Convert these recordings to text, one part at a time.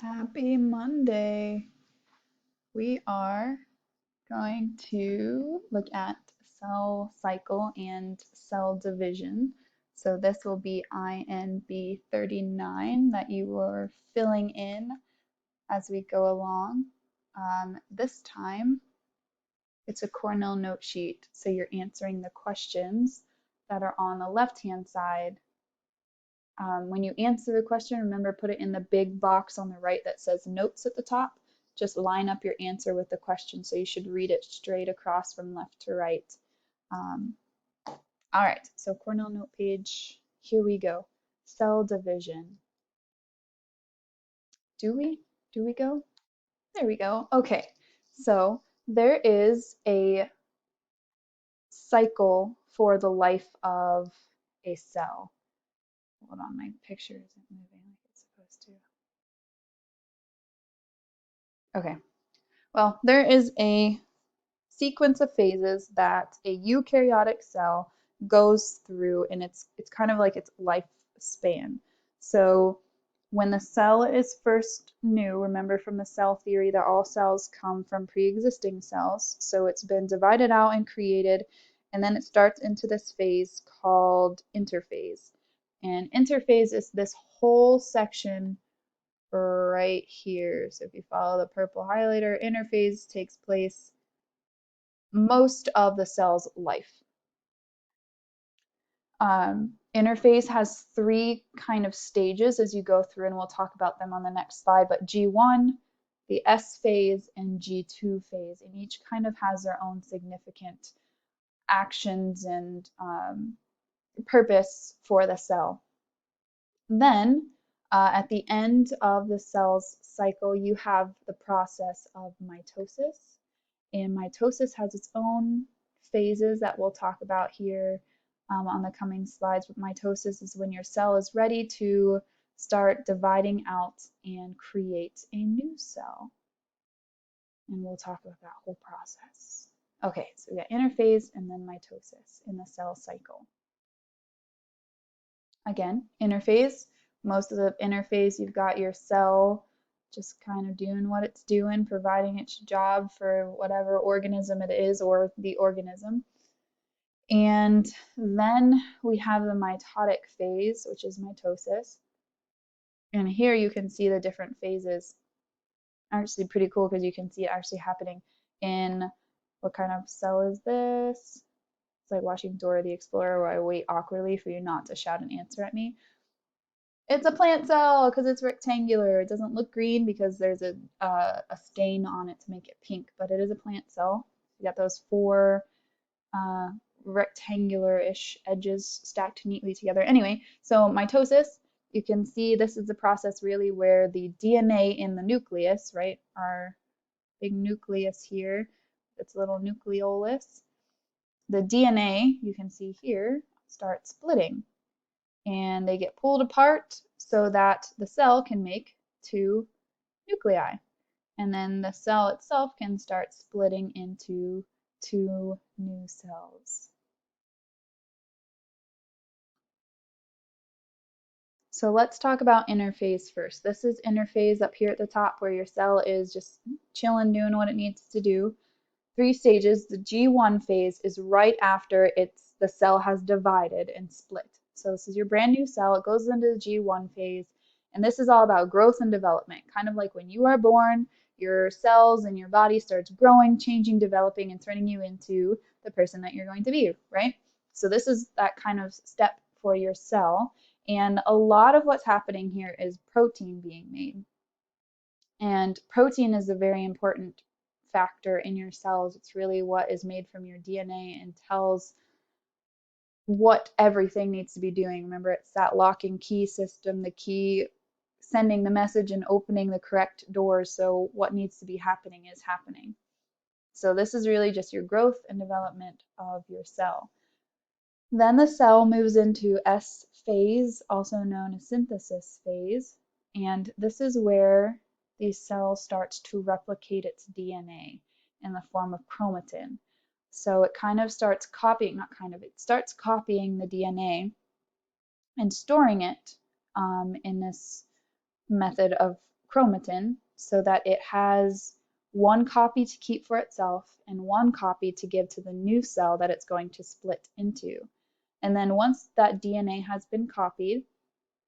Happy Monday. We are going to look at cell cycle and cell division. So this will be INB 39 that you were filling in as we go along. This time it's a Cornell note sheet, so you're answering the questions that are on the left-hand side. When you answer the question, remember, put it in the big box on the right that says notes at the top. Just line up your answer with the question, so you should read it straight across from left to right. Um, all right, so Cornell note page, here we go. Cell division. Do we? Do we go? There we go. Okay, so there is a cycle for the life of a cell. Hold on, my picture isn't moving like it's supposed to. Okay, well, there is a sequence of phases that a eukaryotic cell goes through, and it's kind of like its lifespan. So when the cell is first new, remember from the cell theory that all cells come from pre-existing cells. So it's been divided out and created, and then it starts into this phase called interphase. And interphase is this whole section right here. So if you follow the purple highlighter, interphase takes place most of the cell's life. Interphase has three kind of stages as you go through, and we'll talk about them on the next slide, but G1, the S phase, and G2 phase, and each kind of has their own significant actions and purpose for the cell. Then at the end of the cell's cycle, you have the process of mitosis. And mitosis has its own phases that we'll talk about here on the coming slides. But mitosis is when your cell is ready to start dividing out and create a new cell. And we'll talk about that whole process. Okay, so we got interphase and then mitosis in the cell cycle. Again, interphase, most of the interphase, you've got your cell just kind of doing what it's doing, providing its job for whatever organism it is or the organism. And then we have the mitotic phase, which is mitosis. And here you can see the different phases. Actually pretty cool because you can see it actually happening in what kind of cell is this? It's like watching Dora the Explorer where I wait awkwardly for you not to shout an answer at me. It's a plant cell because it's rectangular. It doesn't look green because there's a stain on it to make it pink, but it is a plant cell. You got those four rectangular-ish edges stacked neatly together. Anyway, so mitosis, you can see this is the process really where the DNA in the nucleus, right, our big nucleus here, its little nucleolus, the DNA, you can see here, starts splitting. And they get pulled apart so that the cell can make two nuclei. And then the cell itself can start splitting into two new cells. So let's talk about interphase first. This is interphase up here at the top where your cell is just chilling, doing what it needs to do. 3 stages. The G1 phase is right after the cell has divided and split. So this is your brand new cell. It goes into the G1 phase, and this is all about growth and development. Kind of like when you are born, your cells and your body starts growing, changing, developing, and turning you into the person that you're going to be, right? So this is that kind of step for your cell. And a lot of what's happening here is protein being made. And protein is a very important factor in your cells. It's really what is made from your DNA and tells what everything needs to be doing. Remember, it's that lock and key system, the key sending the message and opening the correct doors, so what needs to be happening is happening. So this is really just your growth and development of your cell. Then the cell moves into S phase, also known as synthesis phase, and this is where the cell starts to replicate its DNA in the form of chromatin. So it kind of starts copying, it starts copying the DNA and storing it in this method of chromatin so that it has one copy to keep for itself and one copy to give to the new cell that it's going to split into. And then once that DNA has been copied,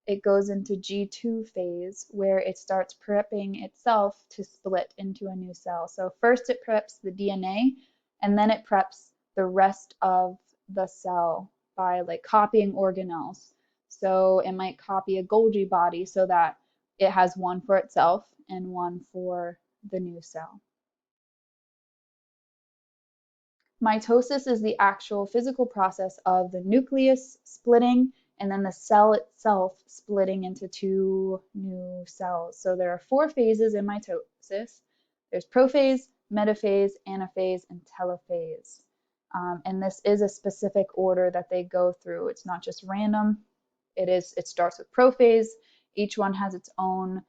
it goes into G2 phase where it starts prepping itself to split into a new cell. So first it preps the DNA and then it preps the rest of the cell by like copying organelles. So it might copy a Golgi body so that it has one for itself and one for the new cell. Mitosis is the actual physical process of the nucleus splitting and then the cell itself splitting into two new cells. So there are 4 phases in mitosis. There's prophase, metaphase, anaphase, and telophase. And this is a specific order that they go through. It's not just random. It starts with prophase. Each one has its own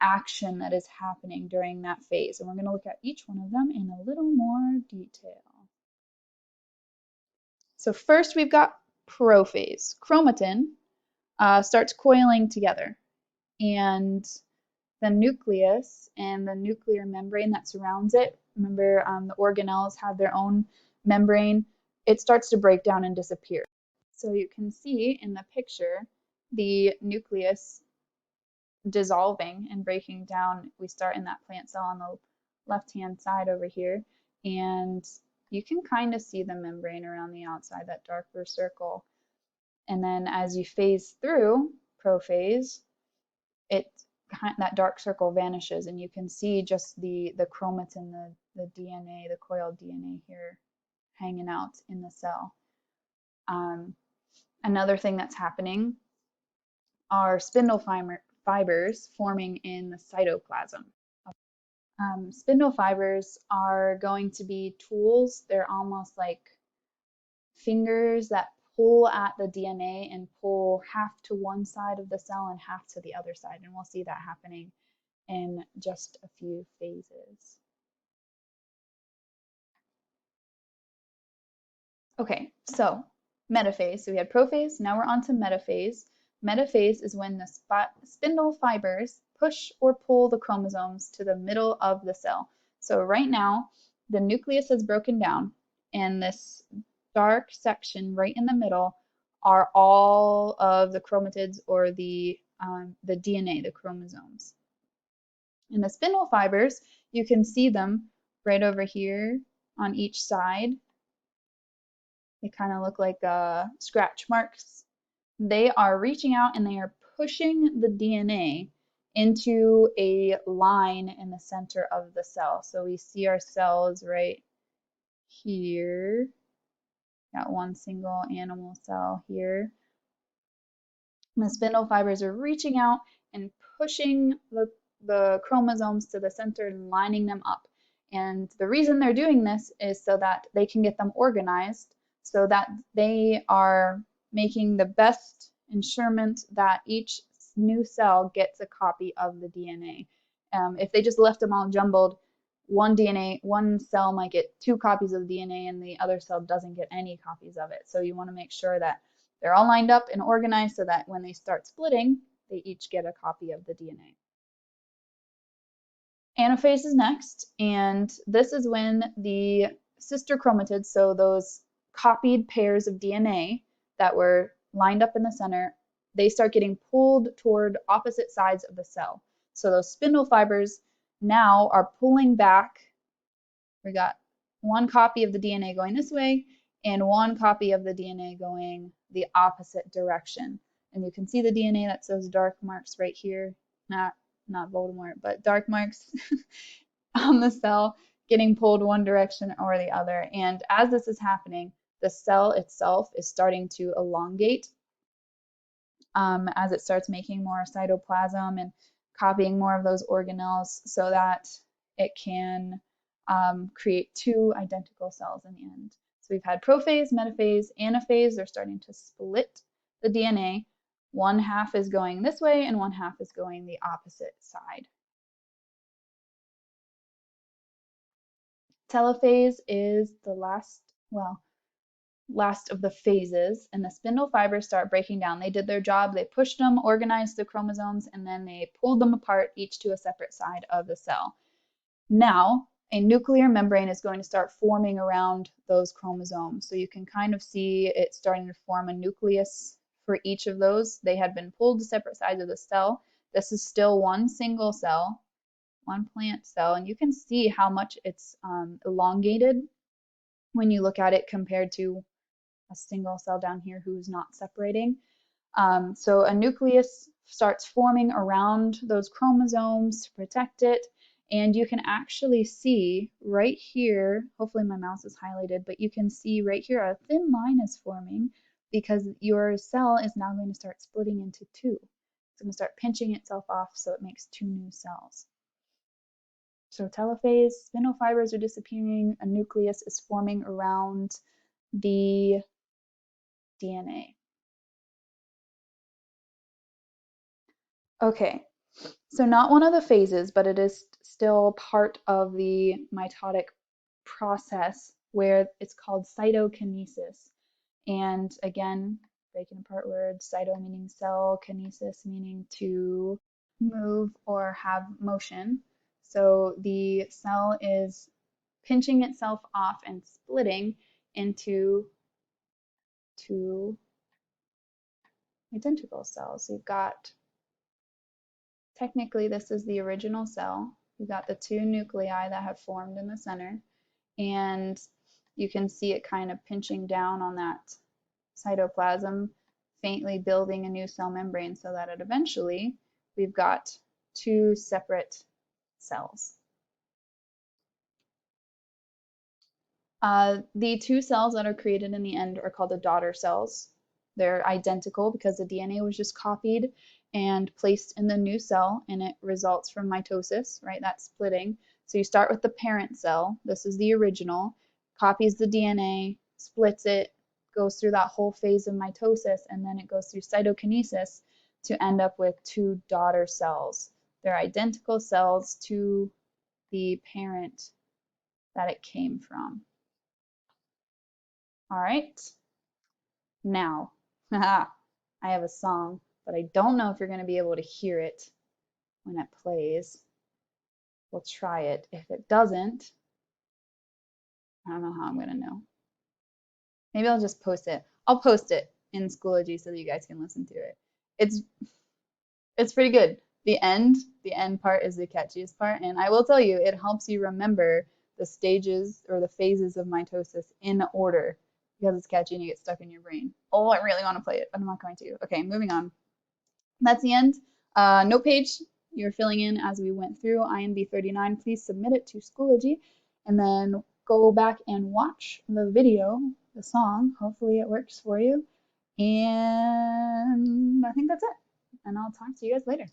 action that is happening during that phase. And we're going to look at each one of them in a little more detail. So first we've got prophase. Chromatin starts coiling together, and the nucleus and the nuclear membrane that surrounds it, remember the organelles have their own membrane, it starts to break down and disappear. So you can see in the picture the nucleus dissolving and breaking down. We start in that plant cell on the left-hand side over here, and you can kind of see the membrane around the outside, that darker circle. And then as you phase through prophase, that dark circle vanishes and you can see just the chromatin, the DNA, the coiled DNA here hanging out in the cell. Another thing that's happening are spindle fibers forming in the cytoplasm. Spindle fibers are going to be tools. They're almost like fingers that pull at the DNA and pull half to one side of the cell and half to the other side. And we'll see that happening in just a few phases. Okay, so metaphase. So we had prophase, now we're on to metaphase. Metaphase is when the spindle fibers push or pull the chromosomes to the middle of the cell. So right now, the nucleus has broken down, and this dark section right in the middle are all of the chromatids or the DNA, the chromosomes. And the spindle fibers, you can see them right over here on each side. They kind of look like scratch marks. They are reaching out and they are pushing the DNA into a line in the center of the cell. So we see our cells right here. Got one single animal cell here. And the spindle fibers are reaching out and pushing the chromosomes to the center and lining them up. And the reason they're doing this is so that they can get them organized so that they are making the best ensurement that each new cell gets a copy of the DNA. If they just left them all jumbled, one cell might get 2 copies of the DNA and the other cell doesn't get any copies of it. So you want to make sure that they're all lined up and organized so that when they start splitting, they each get a copy of the DNA. Anaphase is next, and this is when the sister chromatids, so those copied pairs of DNA that were lined up in the center, they start getting pulled toward opposite sides of the cell. So those spindle fibers now are pulling back. We got one copy of the DNA going this way and one copy of the DNA going the opposite direction. And you can see the DNA, that's those dark marks right here, not Voldemort, but dark marks on the cell getting pulled one direction or the other. And as this is happening, the cell itself is starting to elongate as it starts making more cytoplasm and copying more of those organelles so that it can create 2 identical cells in the end. So we've had prophase, metaphase, anaphase. They're starting to split the DNA. One half is going this way and one half is going the opposite side. Telophase is the last, well, last of the phases, and the spindle fibers start breaking down. They did their job, they pushed them, organized the chromosomes, and then they pulled them apart, each to a separate side of the cell. Now, a nuclear membrane is going to start forming around those chromosomes. So you can kind of see it starting to form a nucleus for each of those. They had been pulled to separate sides of the cell. This is still one single cell, one plant cell, and you can see how much it's elongated when you look at it compared to a single cell down here who's not separating. So a nucleus starts forming around those chromosomes to protect it. And you can actually see right here, hopefully my mouse is highlighted, but you can see right here a thin line is forming because your cell is now going to start splitting into two. It's going to start pinching itself off so it makes two new cells. So telophase, spindle fibers are disappearing, a nucleus is forming around the DNA. Okay, so not one of the phases, but it is still part of the mitotic process where it's called cytokinesis. And again, breaking apart words, cyto meaning cell, kinesis meaning to move or have motion. So the cell is pinching itself off and splitting into two identical cells. So you've got, technically this is the original cell. You've got the two nuclei that have formed in the center, and you can see it kind of pinching down on that cytoplasm, faintly building a new cell membrane so that it eventually we've got two separate cells. The two cells that are created in the end are called the daughter cells. They're identical because the DNA was just copied and placed in the new cell, and it results from mitosis, right? That's splitting. So you start with the parent cell. This is the original, copies the DNA, splits it, goes through that whole phase of mitosis, and then it goes through cytokinesis to end up with two daughter cells. They're identical cells to the parent that it came from. All right. Now, I have a song, but I don't know if you're going to be able to hear it when it plays. We'll try it. If it doesn't, I don't know how I'm going to know. Maybe I'll just post it. I'll post it in Schoology so that you guys can listen to it. It's pretty good. The end part is the catchiest part, and I will tell you, it helps you remember the stages or the phases of mitosis in order because it's catchy and you get stuck in your brain. Oh, I really want to play it, but I'm not going to. Okay, moving on. That's the end. Note page, you're filling in as we went through INB 39. Please submit it to Schoology and then go back and watch the video, the song. Hopefully it works for you. And I think that's it. And I'll talk to you guys later.